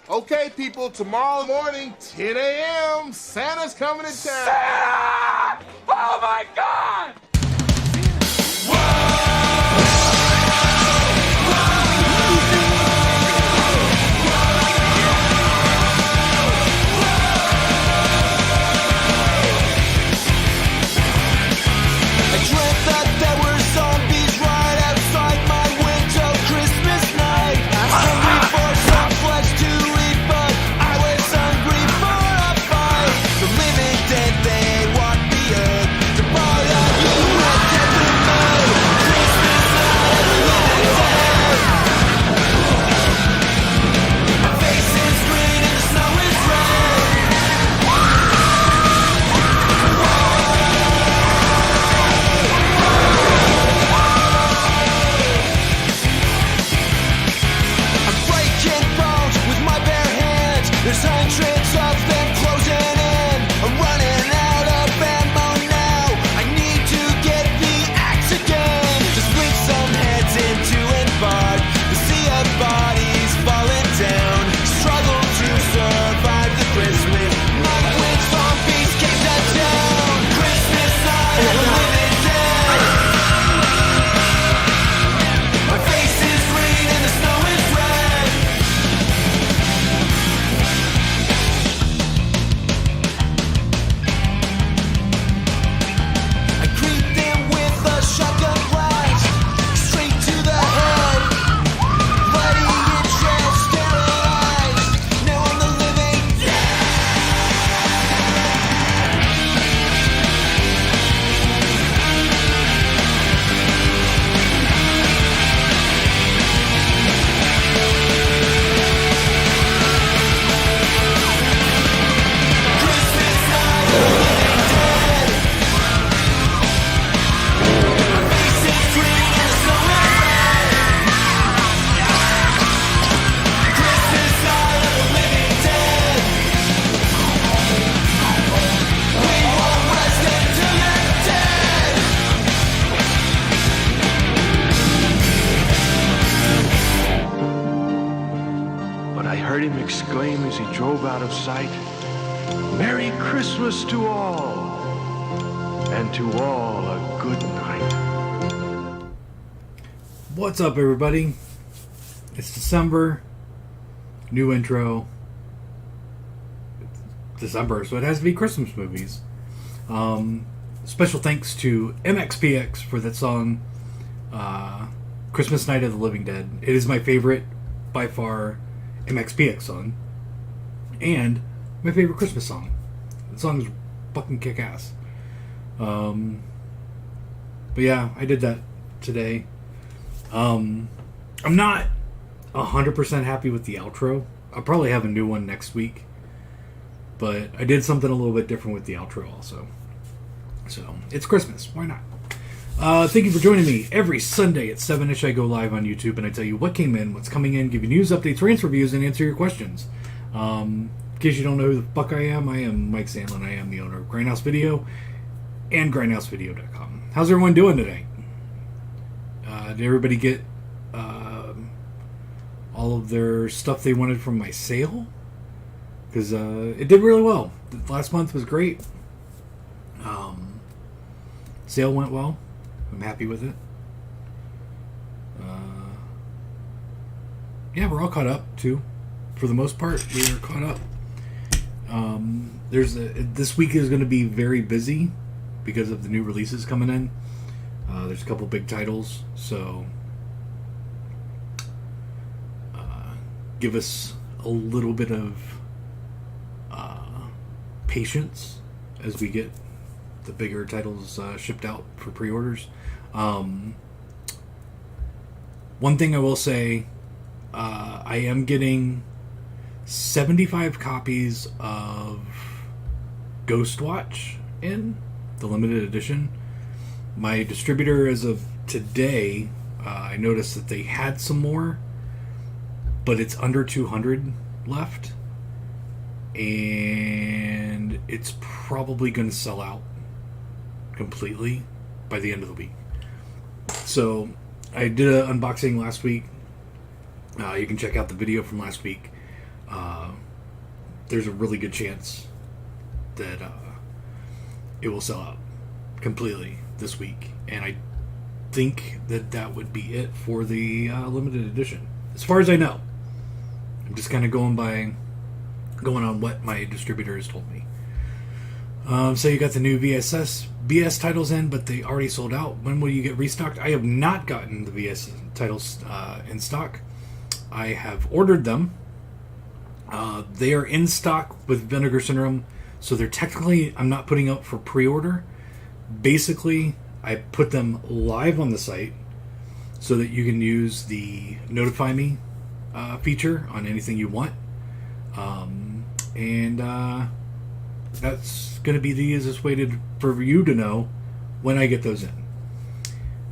Okay, people, tomorrow morning, 10 a.m., Santa's coming to town. Santa! Oh my God! Exclaim as he drove out of sight, "Merry Christmas to all, and to all a good night." What's up, everybody? It's December, new intro. It's December, so it has to be Christmas movies. Special thanks to MXPX for that song, Christmas Night of the Living Dead. It is my favorite, by far, MXPX song, and my favorite Christmas song. The song is fucking kick-ass. But yeah, I did that today. I'm not 100% happy with the outro. I'll probably have a new one next week, but I did something a little bit different with the outro also. So, it's Christmas. Why not? Thank you for joining me. Every Sunday at 7-ish I go live on YouTube and I tell you what came in, what's coming in, give you news, updates, rants, reviews, and answer your questions. In case you don't know who the fuck I am Mike Sandlin. I am the owner of Grindhouse Video and grindhousevideo.com. How's everyone doing today? Did everybody get all of their stuff they wanted from my sale? Because it did really well. Last month was great. Sale went well. I'm happy with it. Yeah, we're all caught up too. For the most part, we are caught up. This week is going to be very busy because of the new releases coming in. There's a couple big titles, so give us a little bit of patience as we get the bigger titles shipped out for pre-orders. One thing I will say, I am getting 75 copies of Ghostwatch in the limited edition. My distributor, as of today, I noticed that they had some more, but it's under 200 left, and it's probably going to sell out completely by the end of the week. So I did an unboxing last week. You can check out the video from last week. there's a really good chance that it will sell out completely this week. And I think that would be it for the limited edition. As far as I know. I'm just kind of going on what my distributor has told me. So you got the new BS titles in, but they already sold out. When will you get restocked? I have not gotten the BS titles in stock. I have ordered them. They are in stock with Vinegar Syndrome, so they're technically, I'm not putting up for pre-order. Basically, I put them live on the site so that you can use the Notify Me feature on anything you want. That's going to be the easiest way for you to know when I get those in.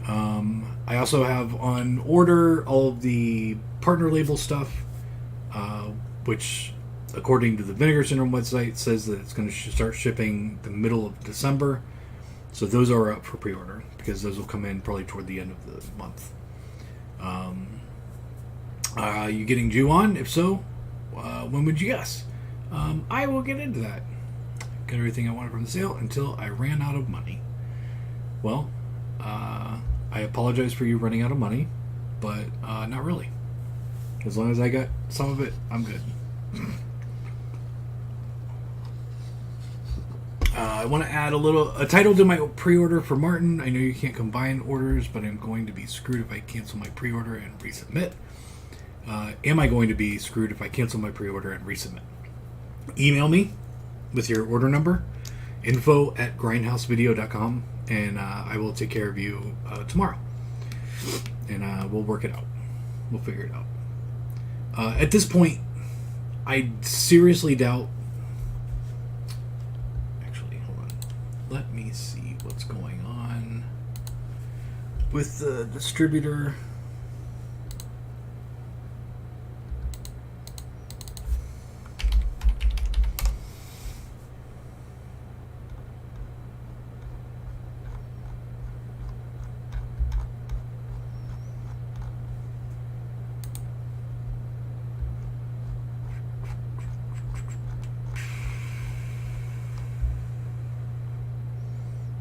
I also have on order all of the partner label stuff, which, according to the Vinegar Syndrome website, says that it's going to start shipping the middle of December. So those are up for pre-order, because those will come in probably toward the end of the month. Are you getting Ju-On? If so, when would you guess? I will get into that. Got everything I wanted from the sale until I ran out of money. Well, I apologize for you running out of money, but not really. As long as I got some of it, I'm good. I want to add a title to my pre-order for Martin. I know you can't combine orders, but I'm going to be screwed if I cancel my pre-order and resubmit. Am I going to be screwed if I cancel my pre-order and resubmit? Email me with your order number, info@grindhousevideo.com, and I will take care of you tomorrow. And we'll work it out. We'll figure it out. At this point, I seriously doubt... Actually, hold on. Let me see what's going on with the distributor.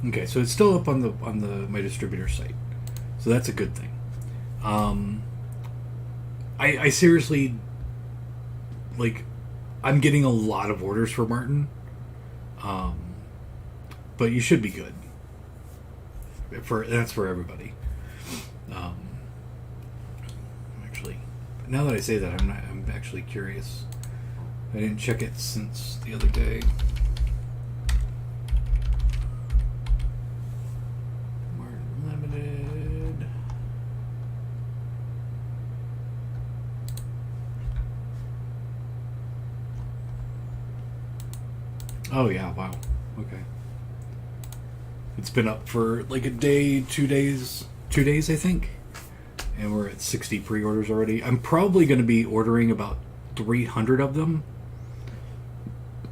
Okay, so it's still up on the my distributor site, so that's a good thing. I seriously, like, I'm getting a lot of orders for Martin, but you should be good. That's for everybody. Actually, now that I say that, I'm actually curious. I didn't check it since the other day. Oh yeah, wow. Okay. It's been up for like a day, 2 days, I think. And we're at 60 pre-orders already. I'm probably going to be ordering about 300 of them.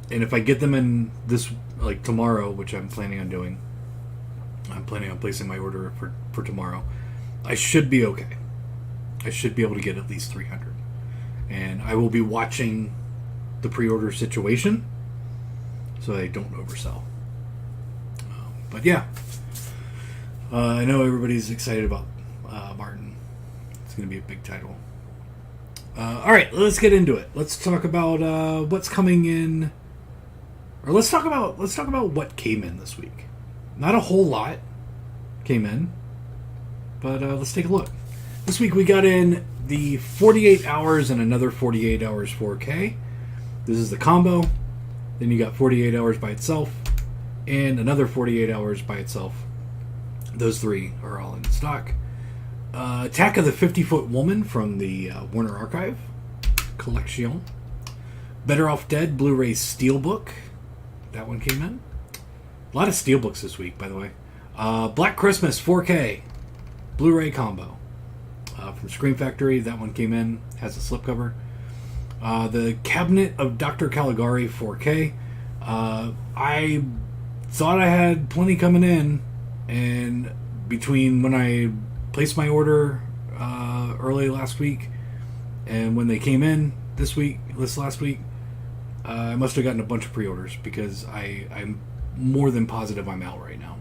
And if I get them in this, like tomorrow, which I'm planning on doing, I'm planning on placing my order for tomorrow, I should be okay. I should be able to get at least 300. And I will be watching the pre-order situation, so I don't oversell. But yeah, I know everybody's excited about Martin. It's going to be a big title. All right, let's get into it. Let's talk about what's coming in, or let's talk about what came in this week. Not a whole lot came in, but let's take a look. This week we got in the 48 hours and another 48 hours 4K. This is the combo. Then you got 48 hours by itself and another 48 hours by itself. Those three are all in stock. Attack of the 50-Foot Woman from the Warner Archive Collection. Better Off Dead Blu-ray Steelbook. That one came in. A lot of Steelbooks this week, by the way. Black Christmas 4K Blu-ray combo from Scream Factory. That one came in. Has a slipcover. The Cabinet of Dr. Caligari 4K. I thought I had plenty coming in, and between when I placed my order early last week and when they came in this week, this last week. I must have gotten a bunch of pre-orders because I'm more than positive I'm out right now.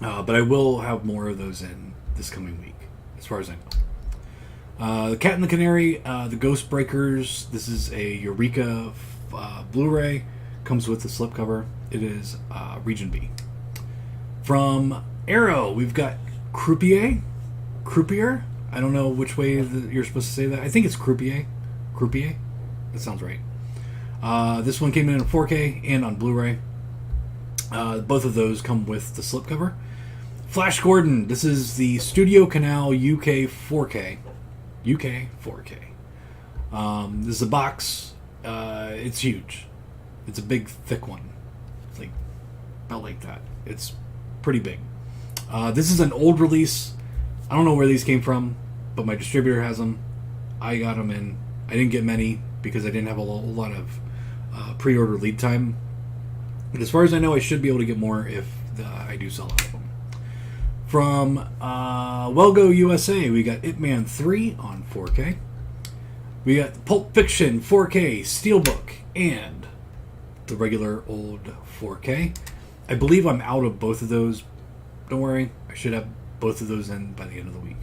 But I will have more of those in this coming week, as far as I know. The Cat and the Canary, the Ghost Breakers. This is a Eureka Blu-ray. Comes with the slipcover. It is Region B. From Arrow, we've got Croupier. I don't know which way you're supposed to say that. I think it's Croupier. That sounds right. This one came in 4K and on Blu-ray. Both of those come with the slipcover. Flash Gordon. This is the Studio Canal UK 4K. This is a box. It's huge. It's a big, thick one. It's like about like that. It's pretty big. This is an old release. I don't know where these came from, but my distributor has them. I got them in. I didn't get many because I didn't have a lot of pre-order lead time. But as far as I know, I should be able to get more if I do sell out of them. From Wellgo USA, we got Ip Man 3 on 4K. We got Pulp Fiction 4K Steelbook and the regular old 4K. I believe I'm out of both of those. Don't worry, I should have both of those in by the end of the week.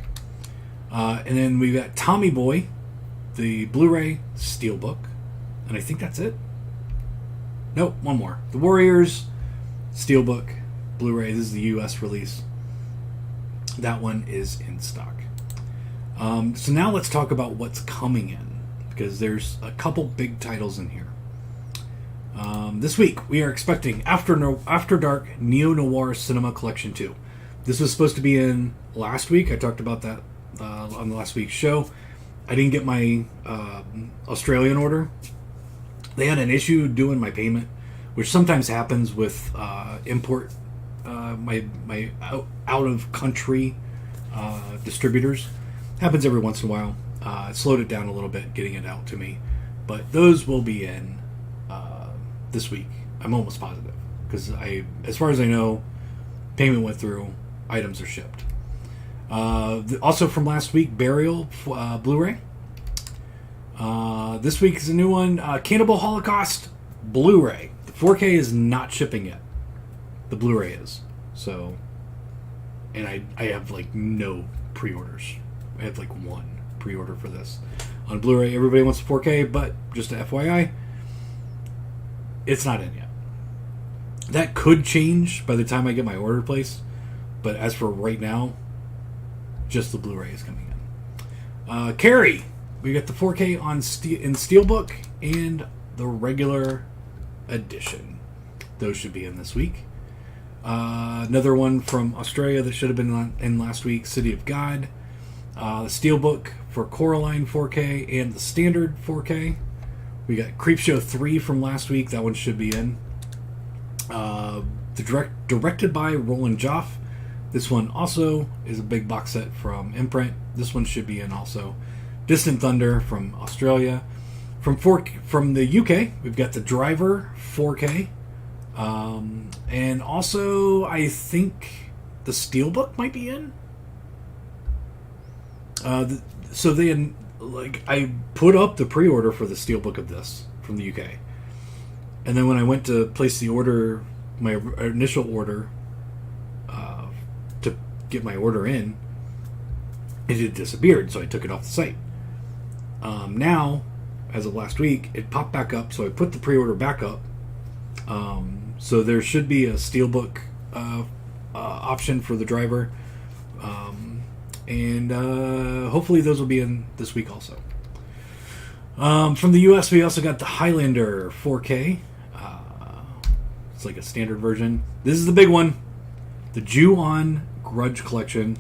And then we got Tommy Boy, the Blu-ray Steelbook, and I think that's it. Nope, one more. The Warriors Steelbook Blu-ray. This is the US release. That one is in stock. So now let's talk about what's coming in, because there's a couple big titles in here. This week we are expecting After Dark Neo-Noir Cinema Collection 2. This was supposed to be in last week. I talked about that on the last week's show. I didn't get my Australian order. They had an issue doing my payment, which sometimes happens with import, my out of country distributors. Happens every once in a while. It slowed it down a little bit getting it out to me, but those will be in this week. I'm almost positive because as far as I know, payment went through. Items are shipped. Also from last week, Burial Blu-ray. This week is a new one, Cannibal Holocaust Blu-ray. The 4K is not shipping yet. The Blu-ray is. So, and I have like no pre-orders. I have like one pre-order for this. On Blu-ray, everybody wants the 4K, but just a FYI, it's not in yet. That could change by the time I get my order placed, but as for right now, just the Blu-ray is coming in. Carrie, we got the 4K in Steelbook and the regular edition. Those should be in this week. Another one from Australia that should have been in last week, City of God. The Steelbook for Coraline 4K and the standard 4K. We got Creepshow 3 from last week. That one should be in. Directed by Roland Joff. This one also is a big box set from Imprint. This one should be in also. Distant Thunder from Australia. From the UK, we've got The Driver 4K. And also, I think the Steelbook might be in. So I put up the pre-order for the Steelbook of this from the UK. And then when I went to place the order, my initial order, to get my order in, it had disappeared, so I took it off the site. Now, as of last week, it popped back up, so I put the pre-order back up. So there should be a Steelbook option for the Driver. And hopefully those will be in this week also. From the US, we also got the Highlander 4K. It's like a standard version. This is the big one. The Ju-On Grudge Collection.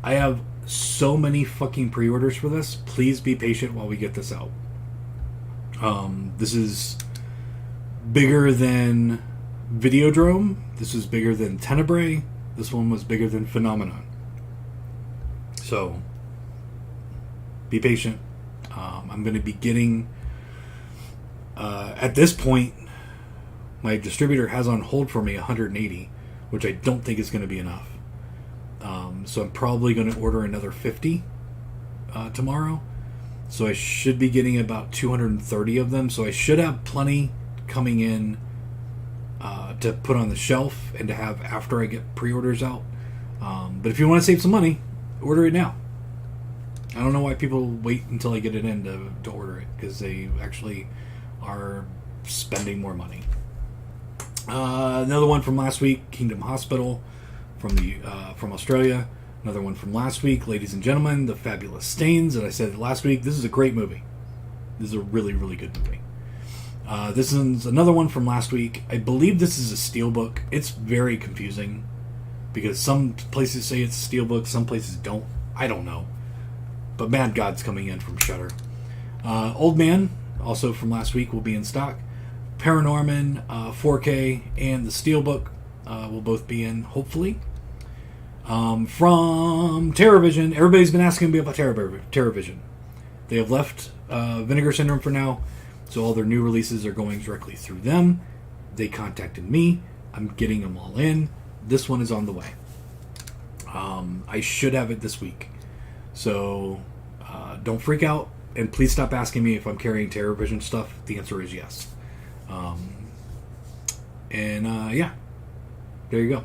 I have so many fucking pre-orders for this. Please be patient while we get this out. This is bigger than Videodrome. This is bigger than Tenebrae. This one was bigger than Phenomenon. So, be patient. I'm going to be getting... at this point, my distributor has on hold for me 180, which I don't think is going to be enough. So I'm probably going to order another 50 tomorrow. So I should be getting about 230 of them. So I should have plenty coming in to put on the shelf and to have after I get pre-orders out. But if you want to save some money, order it now. I don't know why people wait until I get it in to order it, because they actually are spending more money. Another one from last week, Kingdom Hospital from Australia. Another one from last week, Ladies and Gentlemen, The Fabulous Stains. And I said last week, this is a great movie. This is a really, really good movie. This is another one from last week. I believe this is a steelbook. It's very confusing because some places say it's a steelbook, some places don't. I don't know. But Mad God's coming in from Shudder. Old Man, also from last week, will be in stock. Paranorman 4K and the steelbook will both be in, hopefully. From TerrorVision, everybody's been asking me about TerrorVision. They have left Vinegar Syndrome for now, so all their new releases are going directly through them. They contacted me. I'm getting them all in. This one is on the way. I should have it this week. So don't freak out, and please stop asking me if I'm carrying TerrorVision stuff. The answer is yes. Yeah, there you go.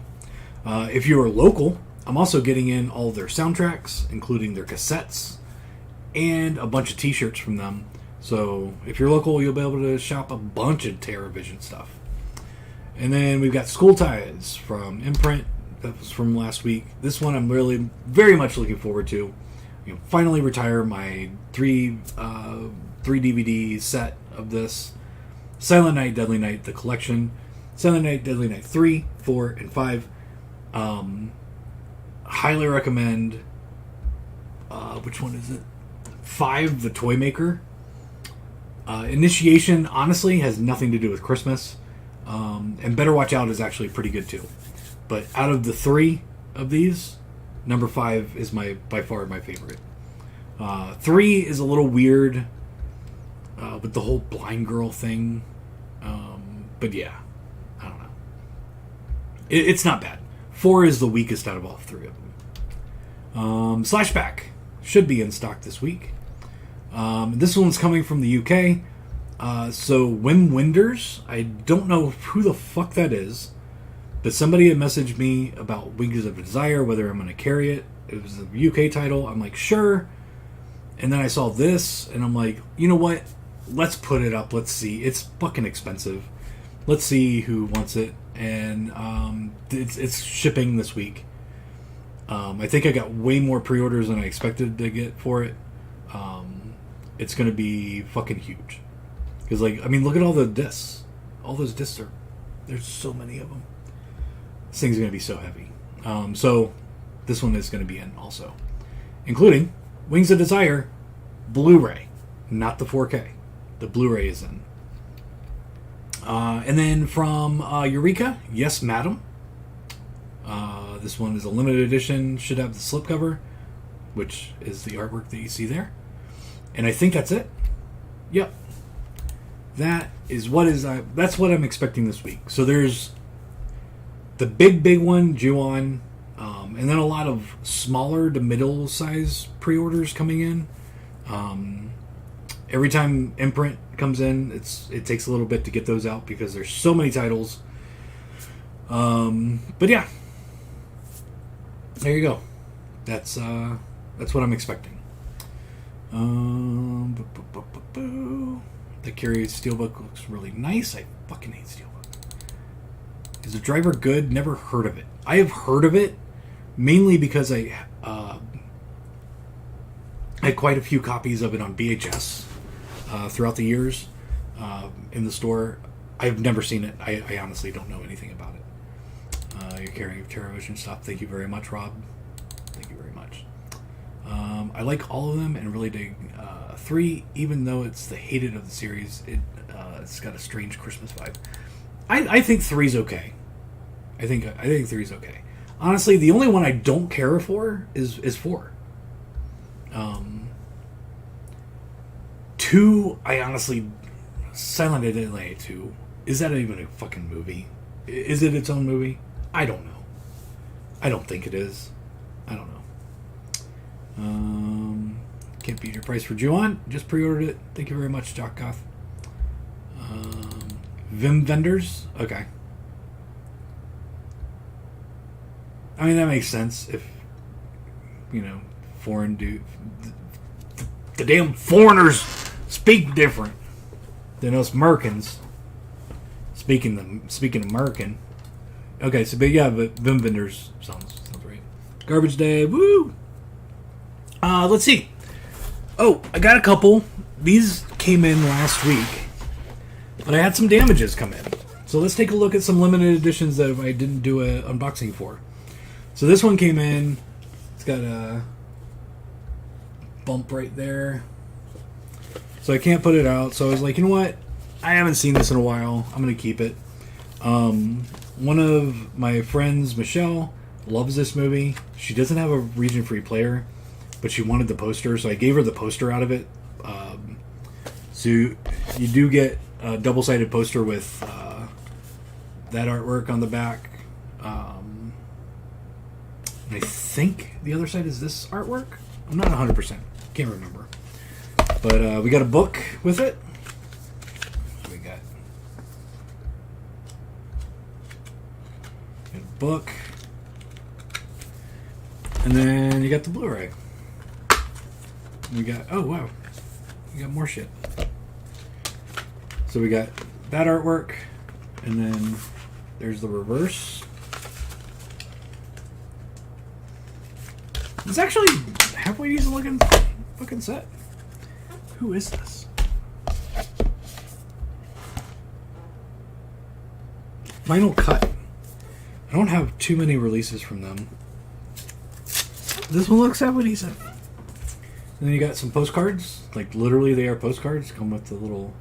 If you are local, I'm also getting in all their soundtracks, including their cassettes, and a bunch of t-shirts from them. So if you're local, you'll be able to shop a bunch of TerrorVision stuff. And then we've got School Ties from Imprint. That was from last week. This one I'm really very much looking forward to. Finally retire my three DVD set of this. Silent Night, Deadly Night, the collection. Silent Night, Deadly Night 3, 4, and 5. Highly recommend. Which one is it? 5, The Toy Maker. Initiation, honestly, has nothing to do with Christmas. And Better Watch Out is actually pretty good too. But out of the 3 of these, number 5 is by far my favorite. 3 is a little weird with the whole blind girl thing. But yeah, I don't know. It's not bad. 4 is the weakest out of all 3 of them. Slashback should be in stock this week. This one's coming from the UK. So Wim Wenders, I don't know who the fuck that is, but somebody had messaged me about Wings of Desire, whether I'm going to carry it. It was a UK title. I'm like, sure. And then I saw this, and I'm like, you know what? Let's put it up. Let's see. It's fucking expensive. Let's see who wants it. And it's shipping this week. I think I got way more pre-orders than I expected to get for it. It's going to be fucking huge. Because, look at all the discs. All those discs there's so many of them. This thing's going to be so heavy. So, this one is going to be in also. Including Wings of Desire, Blu-ray. Not the 4K. The Blu-ray is in. And then from Eureka, Yes, Madam. This one is a limited edition. Should have the slipcover, which is the artwork that you see there. And I think that's it. Yep. That's what I'm expecting this week. So there's the big one, Ju-On, and then a lot of smaller to middle size pre-orders coming in. Every time Imprint comes in, it takes a little bit to get those out because there's so many titles. But yeah, there you go. That's what I'm expecting. The Curious Steelbook looks really nice. I fucking hate Steelbook. Is the driver good? Never heard of it. I have heard of it mainly because I had quite a few copies of it on VHS throughout the years in the store. I've never seen it. I honestly don't know anything about it. You're carrying TerrorVision stuff. Thank you very much, Rob. Thank you very much. I like all of them and really dig 3, even though it's the hated of the series. It's got a strange Christmas vibe. I think 3's okay. I think 3's okay. Honestly, the only one I don't care for is 4. 2, I honestly... Silent Night 2, is that even a fucking movie? Is it its own movie? I don't know. I don't think it is. I don't know. Can't beat your price for Ju-On. Just pre-ordered it. Thank you very much, Jock Goth. Vim vendors. Okay. I mean, that makes sense if, foreign dude. The damn foreigners speak different than us Americans. Speaking American. Okay, so, but Vim vendors sounds right. Garbage Day. Woo! Let's see. Oh, I got a couple. These came in last week, but I had some damages come in. So let's take a look at some limited editions that I didn't do an unboxing for. So this one came in. It's got a bump right there. So I can't put it out. So I was like, you know what? I haven't seen this in a while. I'm going to keep it. One of my friends, Michelle, loves this movie. She doesn't have a region-free player, but she wanted the poster, so I gave her the poster out of it. So you do get a double-sided poster with that artwork on the back. And I think the other side is this artwork. I'm not 100%. Can't remember. But we got a book with it. We got a book. And then you got the Blu-ray. We got, oh wow, we got more shit. So we got that artwork, and then there's the reverse. It's actually halfway decent looking fucking set. Who is this? Final Cut. I don't have too many releases from them. This one looks halfway decent. And then you got some postcards. Like, literally they are postcards. Come with the little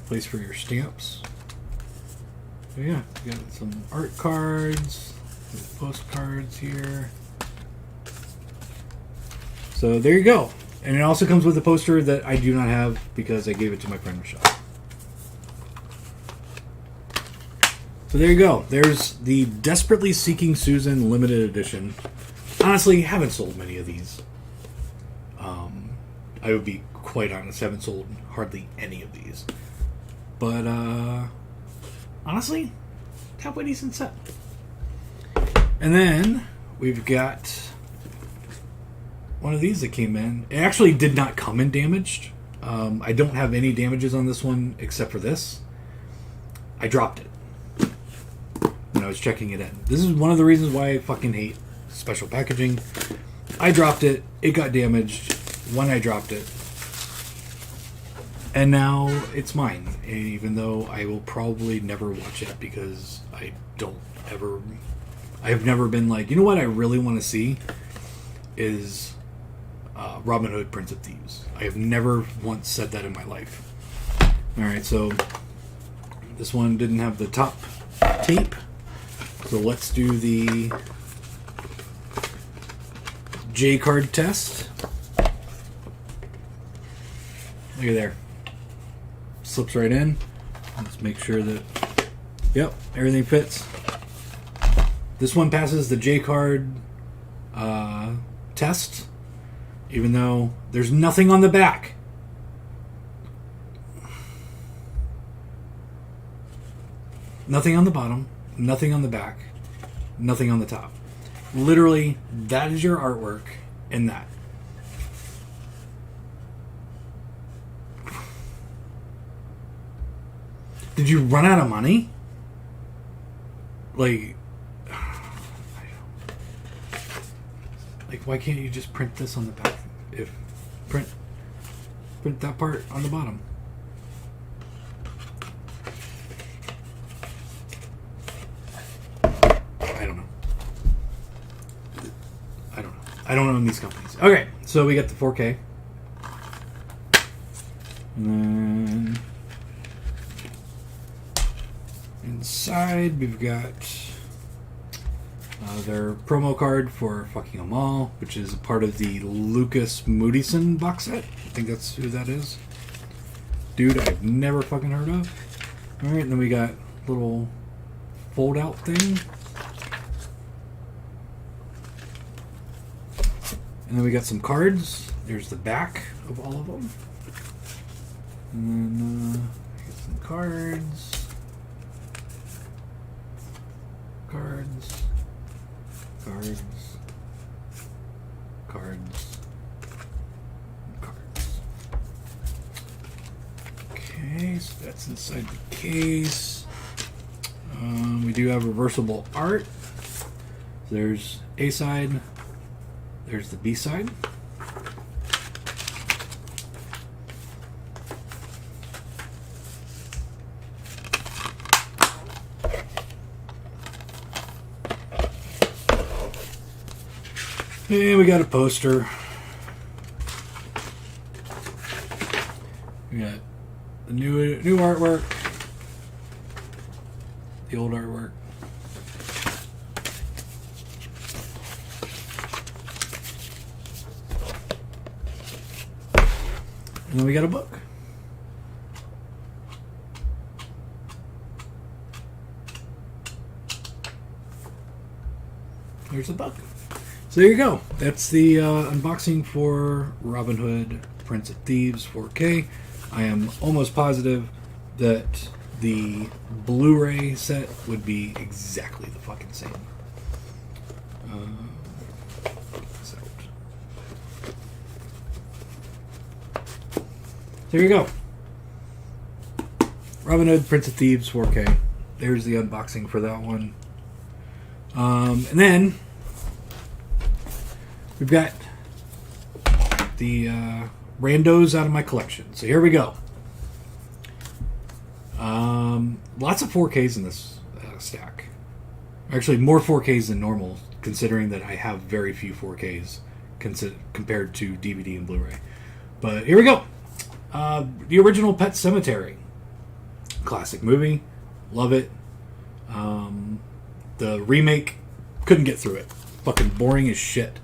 place for your stamps. So yeah, you got some art cards. Postcards here. So there you go. And it also comes with a poster that I do not have because I gave it to my friend Michelle. So there you go. There's the Desperately Seeking Susan limited edition. Honestly, haven't sold many of these. I would be quite honest, haven't sold hardly any of these. But, honestly, halfway decent set. And then, we've got one of these that came in. It actually did not come in damaged. I don't have any damages on this one except for this. I dropped it when I was checking it in. This is one of the reasons why I fucking hate special packaging. I dropped it. It got damaged when I dropped it. And now it's mine. Even though I will probably never watch it because I have never been like, you know what I really want to see is Robin Hood, Prince of Thieves. I have never once said that in my life. Alright, so this one didn't have the top tape. So let's do the J card test. Look at there. Slips right in. Let's make sure that, yep, everything fits. This one passes the J card test, even though there's nothing on the back. Nothing on the bottom, nothing on the back, nothing on the top. Literally, that is your artwork in that. Did you run out of money? Like, why can't you just print this on the back? Print that part on the bottom. I don't own these companies. Okay, so we got the 4K. And then inside we've got their promo card for Fucking 'Em All, which is a part of the Lucas Moodysson box set. I think that's who that is. Dude I've never fucking heard of. Alright, and then we got a little fold out thing. And then we got some cards. There's the back of all of them. And get some cards. Cards. Cards. Cards. Cards. Okay, so that's inside the case. We do have reversible art. There's A side. There's the B side. And we got a poster. We got the new artwork, the old artwork. And then we got a book. There's the book. So there you go. That's the unboxing for Robin Hood, Prince of Thieves 4K. I am almost positive that the Blu-ray set would be exactly the fucking same. So. There you go. Robin Hood, Prince of Thieves 4K. There's the unboxing for that one. And then we've got the randos out of my collection. So here we go. Lots of 4Ks in this stack. Actually, more 4Ks than normal, considering that I have very few 4Ks compared to DVD and Blu-ray. But here we go. The original Pet Sematary. Classic movie. Love it. The remake, couldn't get through it. Fucking boring as shit.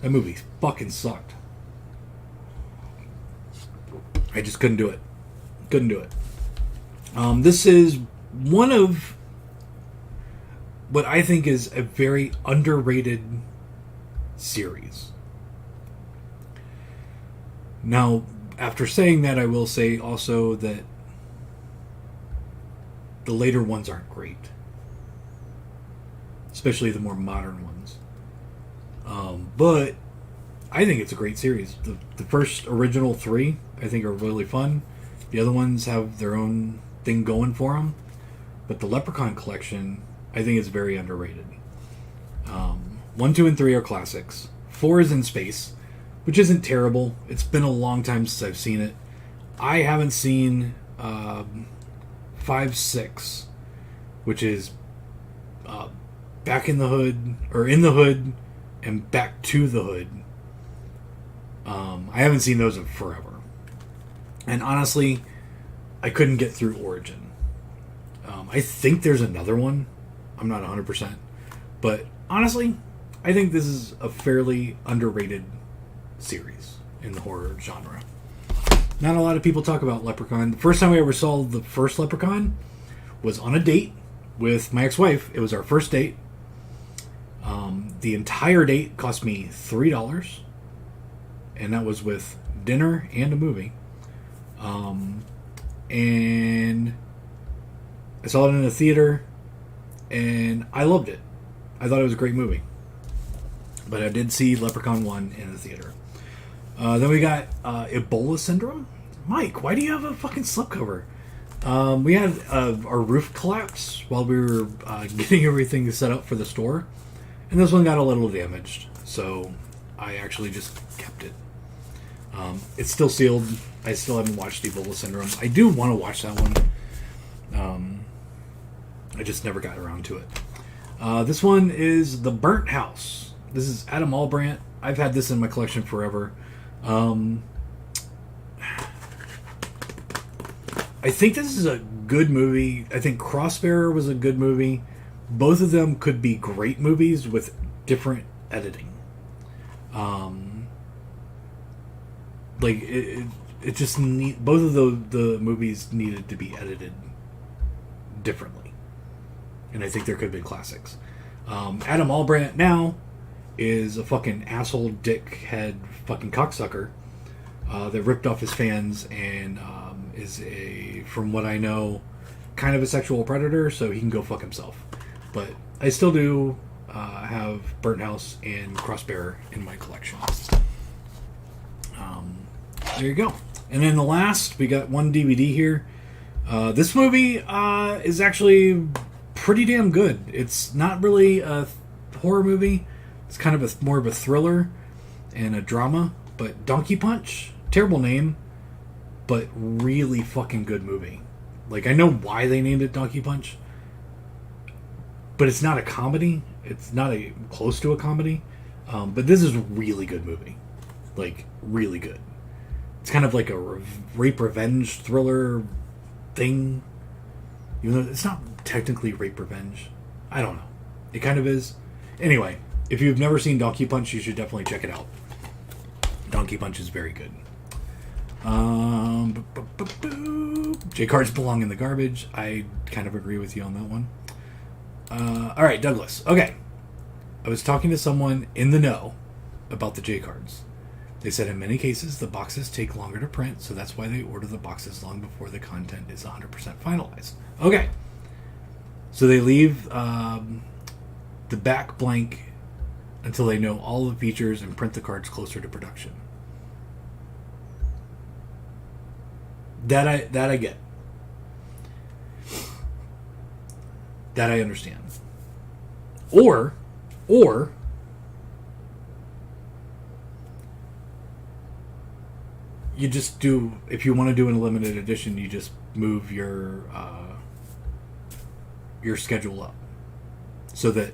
That movie fucking sucked. I just couldn't do it. Couldn't do it. This is one of what I think is a very underrated series. Now, after saying that, I will say also that the later ones aren't great. Especially the more modern ones. But I think it's a great series. The first original three, I think, are really fun. The other ones have their own thing going for them. But the Leprechaun collection, I think, is very underrated. 1, 2, and 3 are classics. 4 is in space, which isn't terrible. It's been a long time since I've seen it. I haven't seen 5, 6, which is Back in the Hood, or In the Hood, and Back to the Hood. I haven't seen those in forever. And honestly, I couldn't get through Origin. I think there's another one. I'm not 100%. But honestly, I think this is a fairly underrated series in the horror genre. Not a lot of people talk about Leprechaun. The first time I ever saw the first Leprechaun was on a date with my ex-wife. It was our first date. The entire date cost me $3, and that was with dinner and a movie. And I saw it in a theater, and I loved it. I thought it was a great movie. But I did see Leprechaun 1 in the theater. Then we got Ebola Syndrome. Mike, why do you have a fucking slipcover? We had our roof collapse while we were getting everything set up for the store. And this one got a little damaged. So I actually just kept it. It's still sealed. I still haven't watched Ebola Syndrome. I do want to watch that one. I just never got around to it. This one is The Burnt House. This is Adam Albrandt. I've had this in my collection forever. I think this is a good movie. I think Crossbearer was a good movie. Both of them could be great movies with different editing. It just both of the movies needed to be edited differently, and I think there could have been classics. Adam Albrandt now is a fucking asshole, dickhead, fucking cocksucker, that ripped off his fans and is from what I know, kind of a sexual predator, so he can go fuck himself. But I still do have Burnt House and Crossbearer in my collection. There you go. And then the last, we got one DVD here. This movie is actually pretty damn good. It's not really a horror movie. It's kind of more of a thriller and a drama. But Donkey Punch, terrible name, but really fucking good movie. Like, I know why they named it Donkey Punch, but it's not a comedy. It's not close to a comedy. But this is a really good movie. Like, really good. It's kind of like a rape revenge thriller thing. Even though it's not technically rape revenge. I don't know. It kind of is. Anyway, if you've never seen Donkey Punch, you should definitely check it out. Donkey Punch is very good. J-cards belong in the garbage. I kind of agree with you on that one. Alright, Douglas. Okay. I was talking to someone in the know about the J-cards. They said in many cases the boxes take longer to print, so that's why they order the boxes long before the content is 100% finalized. Okay. So they leave the back blank until they know all the features and print the cards closer to production. That I get. That I understand. Or you just do, if you want to do an limited edition, you just move your schedule up so that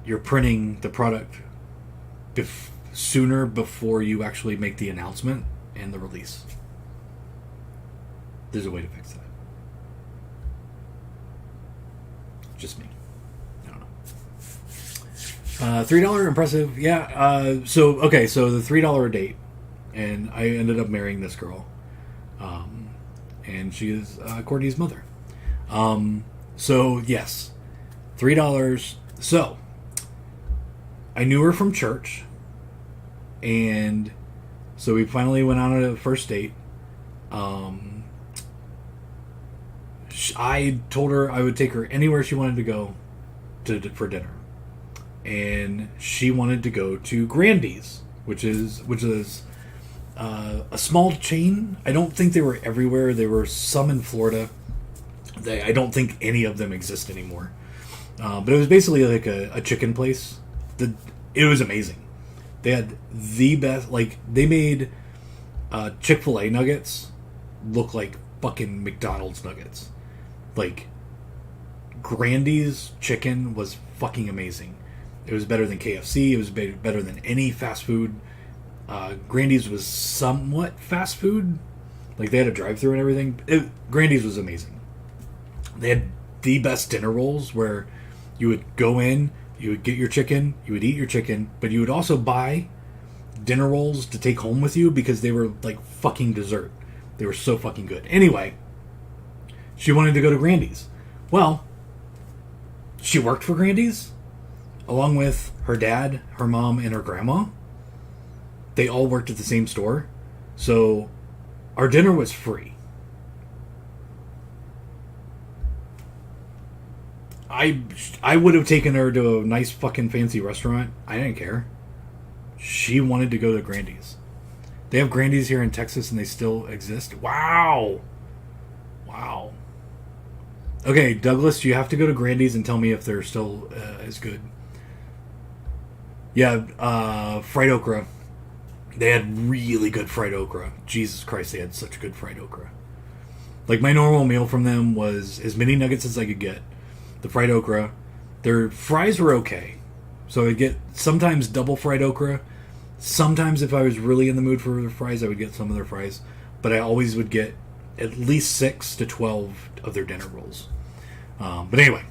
you're printing the product sooner before you actually make the announcement and the release. There's a way to fix that. Just me. I don't know. $3 impressive. Yeah. So the $3 a date. And I ended up marrying this girl. And she is Courtney's mother. So, yes. $3. So, I knew her from church. And so we finally went on a first date. I told her I would take her anywhere she wanted to go for dinner. And she wanted to go to Grandy's, which is a small chain. I don't think they were everywhere. There were some in Florida. I don't think any of them exist anymore. But it was basically like a chicken place. It was amazing. They had the best, like, they made Chick-fil-A nuggets look like fucking McDonald's nuggets. Like, Grandy's chicken was fucking amazing. It was better than KFC. It was better than any fast food. Grandy's was somewhat fast food. Like, they had a drive-thru and everything. Grandy's was amazing. They had the best dinner rolls where you would go in, you would get your chicken, you would eat your chicken, but you would also buy dinner rolls to take home with you because they were like fucking dessert. They were so fucking good. Anyway, she wanted to go to Grandy's. Well, she worked for Grandy's along with her dad, her mom, and her grandma. They all worked at the same store. So our dinner was free. I would have taken her to a nice fucking fancy restaurant. I didn't care. She wanted to go to Grandy's. They have Grandy's here in Texas and they still exist. Wow. Okay, Douglas, you have to go to Grandy's and tell me if they're still as good. Yeah, fried okra. They had really good fried okra. Jesus Christ, they had such good fried okra. Like, my normal meal from them was as many nuggets as I could get. The fried okra. Their fries were okay. So I'd get sometimes double fried okra. Sometimes if I was really in the mood for their fries, I would get some of their fries. But I always would get at least 6 to 12 of their dinner rolls. But anyway.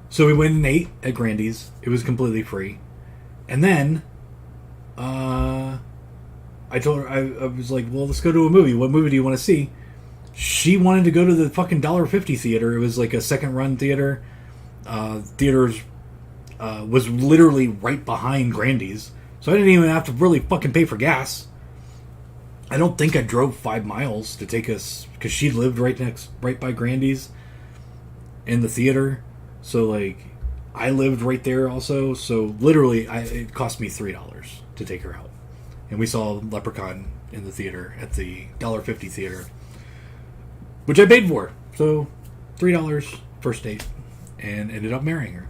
So we went and ate at Grandy's. It was completely free. And then I told her, I was like, well, let's go to a movie. What movie do you want to see? She wanted to go to the fucking $1.50 theater. It was like a second run theater. Theaters was literally right behind Grandy's. So I didn't even have to really fucking pay for gas. I don't think I drove 5 miles to take us, because she lived right by Grandy's in the theater. So like, I lived right there also. So literally, it cost me $3 to take her out, and we saw Leprechaun in the theater at the $1.50 theater, which I paid for. So $3 first date, and ended up marrying her.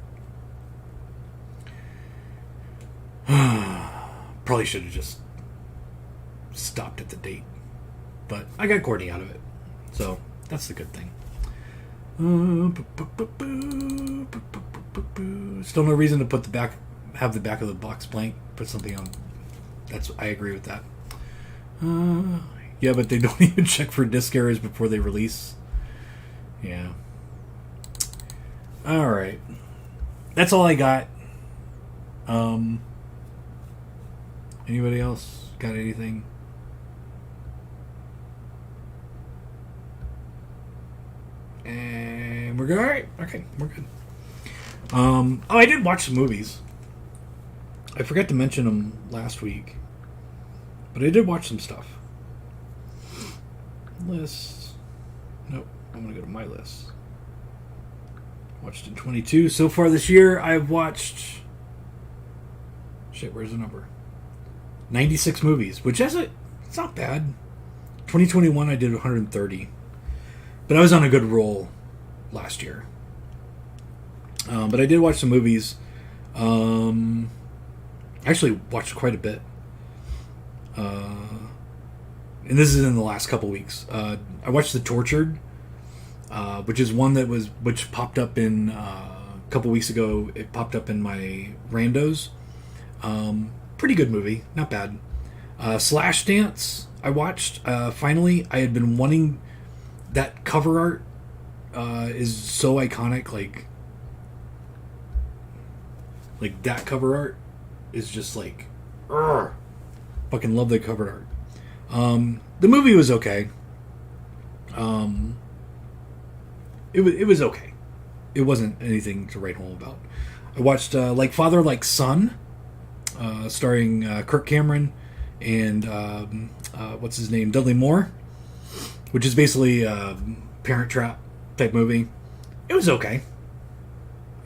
Probably should have just stopped at the date, but I got Courtney out of it, so that's the good thing. Still no reason to have the back of the box blank. Put something on. I agree with that. Yeah, but they don't even check for disc errors before they release. Yeah. All right, that's all I got. Anybody else got anything? And we're good. All right. Okay, we're good. I did watch some movies. I forgot to mention them last week, but I did watch some stuff. List. Nope. I'm gonna go to my list. Watched in 22 so far this year. I've watched. Shit, where's the number? 96 movies, which it's not bad. 2021, I did 130, but I was on a good roll last year. But I did watch some movies. Actually, watched quite a bit. And this is in the last couple weeks. I watched The Tortured, which is one which popped up in a couple weeks ago. It popped up in my randos. Pretty good movie, not bad. Slash Dance, I watched. Finally, I had been wanting that cover art. Is so iconic. Like that cover art is just like, fucking love the cover art. The movie was okay. It was okay. It wasn't anything to write home about. I watched Like Father, Like Son, starring Kirk Cameron and what's his name, Dudley Moore, which is basically a Parent Trap type movie. It was okay.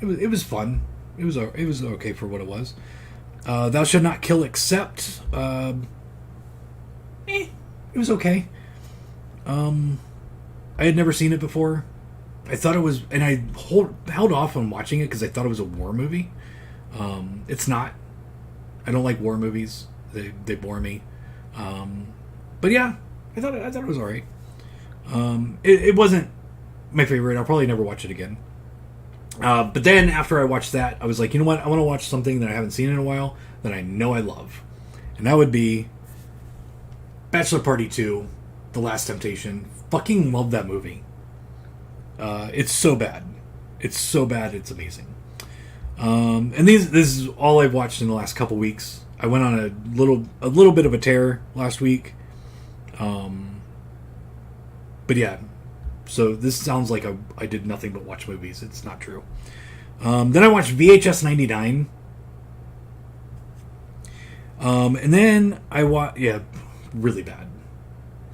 It was fun. It was okay for what it was. Thou Shalt Not Kill Except. It was okay. I had never seen it before. I thought it was, and I held off on watching it because I thought it was a war movie. It's not. I don't like war movies. They bore me. But yeah, I thought it was alright. It wasn't my favorite. I'll probably never watch it again. But then after I watched that, I was like, you know what? I want to watch something that I haven't seen in a while that I know I love, and that would be Bachelor Party 2: The Last Temptation. Fucking love that movie. It's so bad. It's so bad. It's amazing. And this is all I've watched in the last couple weeks. I went on a little bit of a tear last week. But yeah, so this sounds like I did nothing but watch movies. It's not true. Then I watched VHS 99. And then I watched, really bad.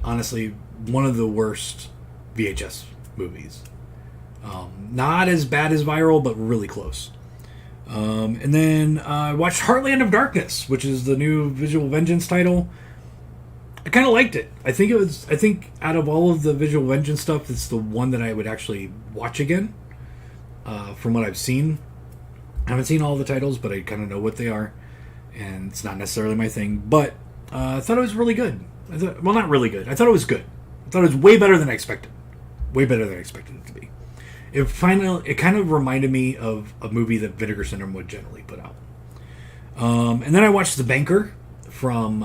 Honestly, one of the worst VHS movies. Not as bad as Viral, but really close. And then I watched Heartland of Darkness, which is the new Visual Vengeance title. I kind of liked it. I think out of all of the Visual Vengeance stuff, it's the one that I would actually watch again. From what I've seen. I haven't seen all the titles, but I kind of know what they are. And it's not necessarily my thing. But I thought it was really good. Well, not really good. I thought it was good. I thought it was way better than I expected. Way better than I expected it to be. It kind of reminded me of a movie that Vinegar Syndrome would generally put out. And then I watched The Banker from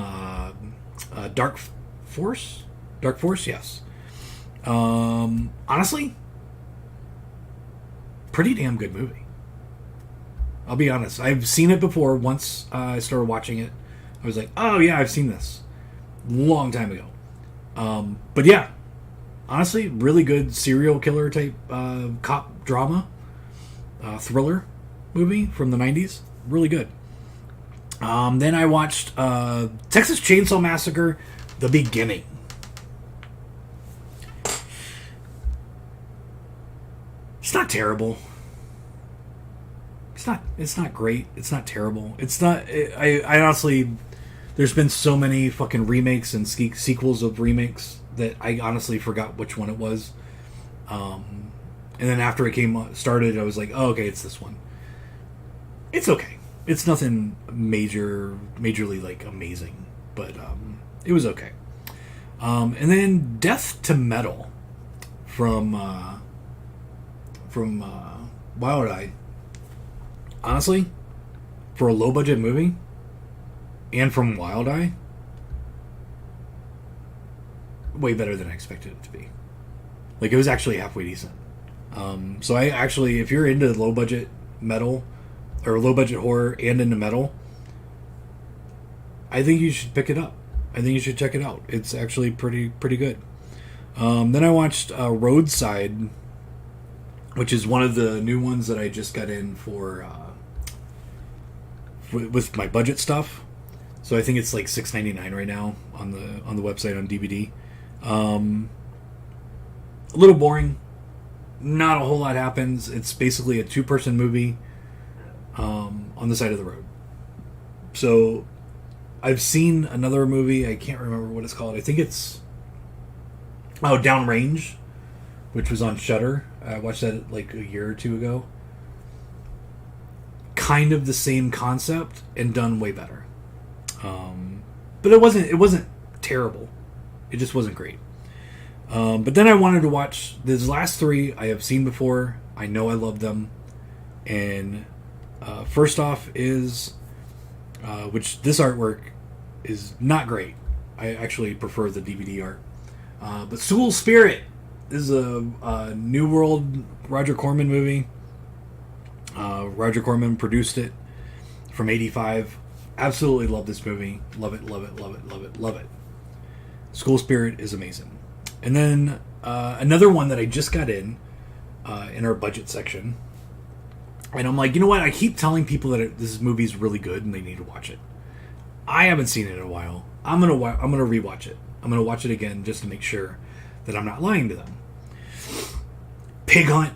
Dark Force. Dark Force, yes. Honestly, pretty damn good movie. I'll be honest. I've seen it before. Once I started watching it, I was like, oh yeah, I've seen this. Long time ago. But yeah, honestly, really good serial killer type cop drama, thriller movie from the 90s. Really good. Then I watched Texas Chainsaw Massacre: The Beginning. It's not terrible. It's not great. It's not terrible. It's not. I honestly, there's been so many fucking remakes and sequels of remakes that I honestly forgot which one it was. And then after it started, I was like, oh, okay, it's this one. It's okay. It's nothing majorly like amazing, but it was okay. And then Death to Metal from Wild Eye. Honestly, for a low budget movie, and from Wild Eye, way better than I expected it to be. Like, it was actually halfway decent. So I actually, if you're into low budget metal or low budget horror and into metal, I think you should pick it up. I think you should check it out. It's actually pretty good. Then I watched Roadside, which is one of the new ones that I just got in for with my budget stuff. So I think it's like $6.99 right now on the website on DVD. A little boring. Not a whole lot happens. It's basically a 2-person movie on the side of the road. So I've seen another movie. I can't remember what it's called. I think it's Downrange, which was on Shudder. I watched that like a year or two ago. Kind of the same concept and done way better. But it wasn't terrible. It just wasn't great. But then I wanted to watch these last 3 I have seen before. I know I love them. And first off is which this artwork is not great. I actually prefer the DVD art. But Soul Spirit is a New World Roger Corman movie. Roger Corman produced it from '85. Absolutely love this movie. Love it, love it, love it, love it, love it. School Spirit is amazing. And then another one that I just got in our budget section. And I'm like, you know what? I keep telling people that this movie is really good and they need to watch it. I haven't seen it in a while. I'm gonna rewatch it. I'm gonna watch it again just to make sure that I'm not lying to them. Pig Hunt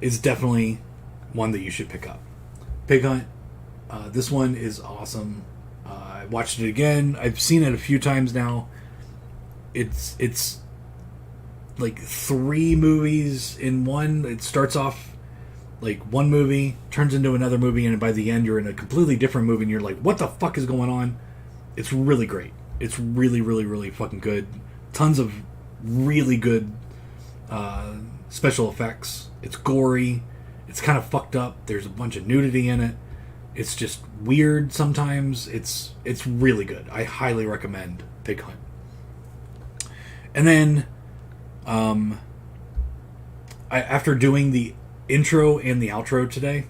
is definitely one that you should pick up. Pig Hunt. This one is awesome. I watched it again. I've seen it a few times now. It's like 3 movies in one. It starts off like one movie, turns into another movie, and by the end you're in a completely different movie and you're like, what the fuck is going on? It's really great. It's really, really, really fucking good. Tons of really good special effects. It's gory. It's kind of fucked up. There's a bunch of nudity in it. It's just weird sometimes. It's really good. I highly recommend Pig Hunt. And then, after doing the intro and the outro today,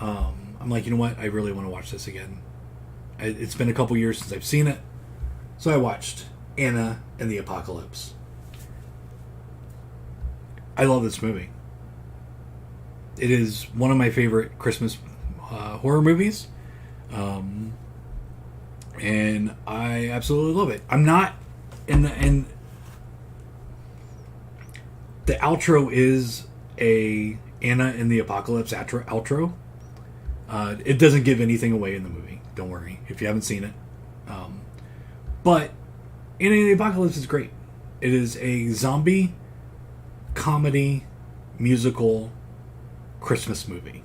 I'm like, you know what? I really want to watch this again. It's been a couple years since I've seen it. So I watched Anna and the Apocalypse. I love this movie. It is one of my favorite Christmas horror movies. And I absolutely love it. I'm not in the outro is a Anna and the Apocalypse outro. It doesn't give anything away in the movie. Don't worry if you haven't seen it. But Anna and the Apocalypse is great. It is a zombie comedy musical Christmas movie.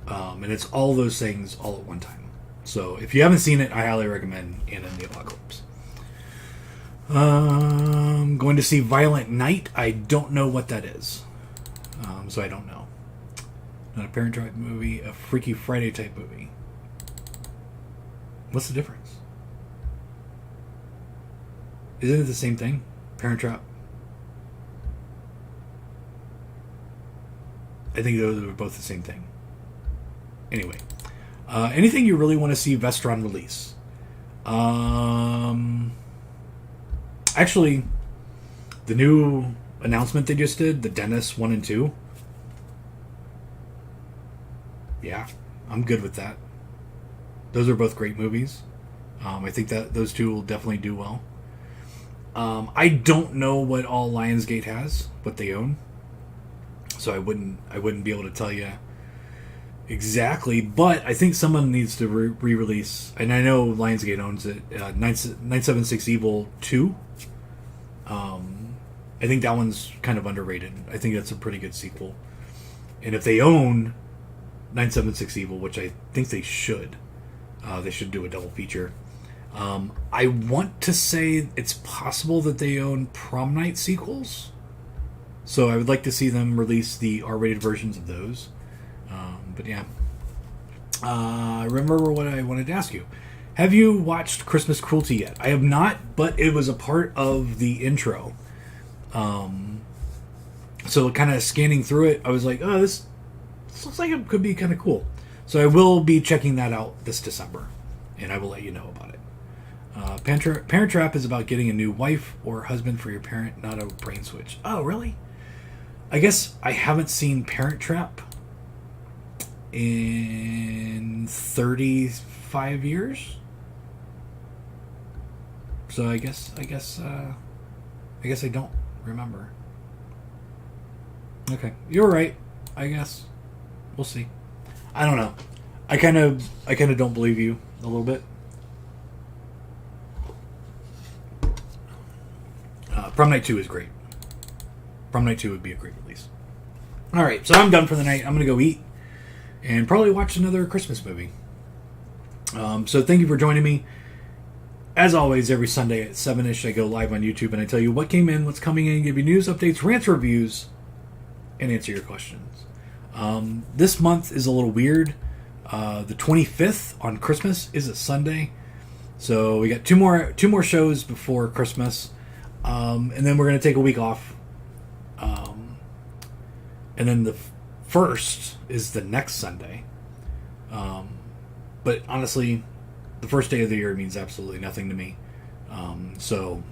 And it's all those things all at one time. So if you haven't seen it, I highly recommend Anna and the Apocalypse. Going to see Violent Night. I don't know what that is. So I don't know. Not a Parent Trap movie, a Freaky Friday type movie. What's the difference? Isn't it the same thing? Parent Trap? I think those are both the same thing. Anyway. Anything you really want to see Vestron release? Actually, the new announcement they just did, the Dennis 1 and 2. Yeah, I'm good with that. Those are both great movies. I think that those two will definitely do well. I don't know what all Lionsgate has, what they own, so I wouldn't be able to tell you exactly. But I think someone needs to re-release, and I know Lionsgate owns it. 976 Evil 2. I think that one's kind of underrated. I think that's a pretty good sequel. And if they own 976 Evil, which I think they should do a double feature. I want to say it's possible that they own Prom Night sequels. So I would like to see them release the R-rated versions of those. But yeah. Remember what I wanted to ask you. Have you watched Christmas Cruelty yet? I have not, but it was a part of the intro. So kind of scanning through it, I was like, oh, this looks like it could be kind of cool. So I will be checking that out this December, and I will let you know about it. Parent Trap is about getting a new wife or husband for your parent, not a brain switch. Oh, really? I guess I haven't seen Parent Trap in 35 years. So I guess I don't remember. Okay, you're right. I guess we'll see. I don't know. I kind of don't believe you a little bit. Prom Night 2 is great. Prom Night 2 would be a great release. All right, so I'm done for the night. I'm gonna go eat and probably watch another Christmas movie. So thank you for joining me. As always, every Sunday at 7-ish, I go live on YouTube and I tell you what came in, what's coming in, give you news, updates, rants, reviews, and answer your questions. This month is a little weird. The 25th on Christmas is a Sunday, so we got two more shows before Christmas, and then we're gonna take a week off. And then the first is the next Sunday. But honestly, the first day of the year means absolutely nothing to me. So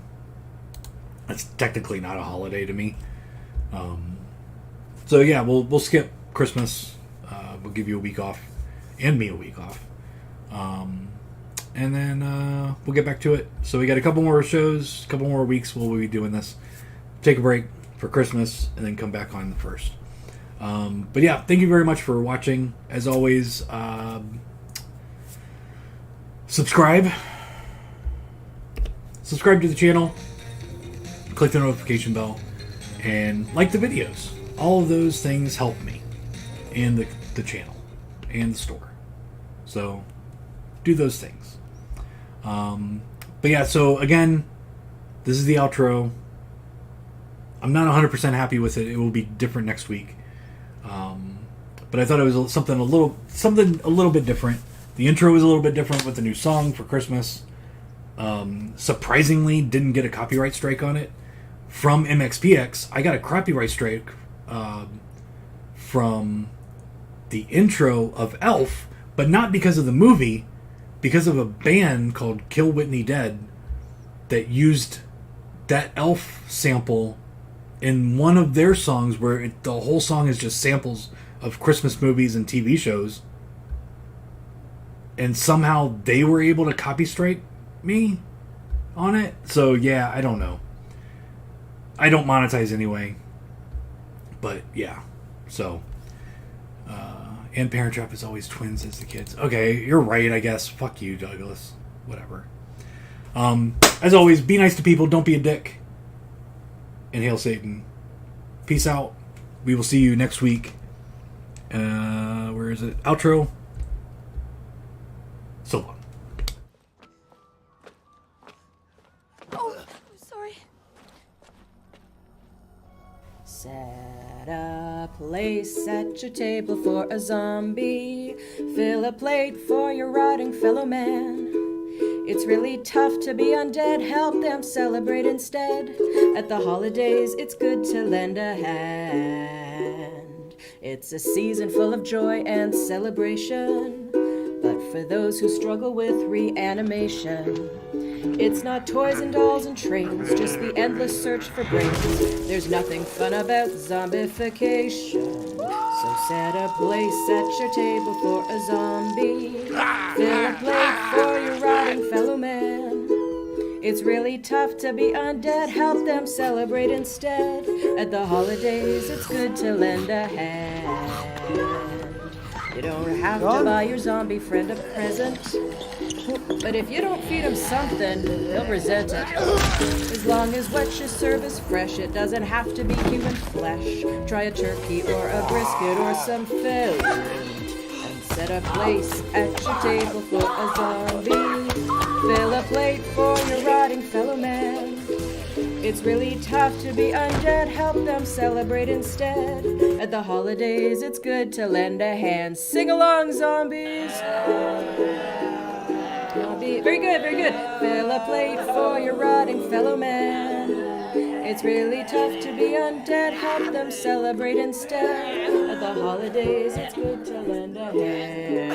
it's technically not a holiday to me. So yeah, we'll skip Christmas. We'll give you a week off, and me a week off. And then we'll get back to it. So we got a couple more shows, a couple more weeks we'll be doing this. Take a break for Christmas, and then come back on the first. But yeah, thank you very much for watching. As always, subscribe to the channel, click the notification bell, and like the videos. All of those things help me and the channel and the store. So do those things. But yeah, so again, this is the outro. I'm not 100% happy with it. It will be different next week. But I thought it was something a little bit different. The intro was a little bit different with the new song for Christmas. Surprisingly, didn't get a copyright strike on it from MXPX. I got a copyright strike from the intro of Elf, but not because of the movie, because of a band called Kill Whitney Dead that used that Elf sample in one of their songs, where the whole song is just samples of Christmas movies and TV shows. And somehow they were able to copy strike me on it. So yeah, I don't know. I don't monetize anyway. But yeah. So and Parent Trap is always twins as the kids. Okay, you're right, I guess. Fuck you, Douglas. Whatever. As always, be nice to people, don't be a dick. And hail Satan. Peace out. We will see you next week. Where is it? Outro. So long. Oh, I'm sorry. Set a place at your table for a zombie. Fill a plate for your rotting fellow man. It's really tough to be undead, help them celebrate instead. At the holidays, it's good to lend a hand. It's a season full of joy and celebration. But for those who struggle with reanimation, it's not toys and dolls and trains, just the endless search for brains. There's nothing fun about zombification. So set a place at your table for a zombie. Fill a plate for your rotting fellow man. It's really tough to be undead, help them celebrate instead. At the holidays, it's good to lend a hand. You don't have to buy your zombie friend a present, but if you don't feed him something, he'll resent it. As long as what you serve is fresh, it doesn't have to be human flesh. Try a turkey or a brisket or some food, and set a place at your table for a zombie. Fill a plate for your rotting fellow man. It's really tough to be undead, help them celebrate instead. At the holidays, it's good to lend a hand. Sing along, zombies! Very good, very good. Fill a plate for your rotting fellow man. It's really tough to be undead, help them celebrate instead. At the holidays, it's good to lend a hand.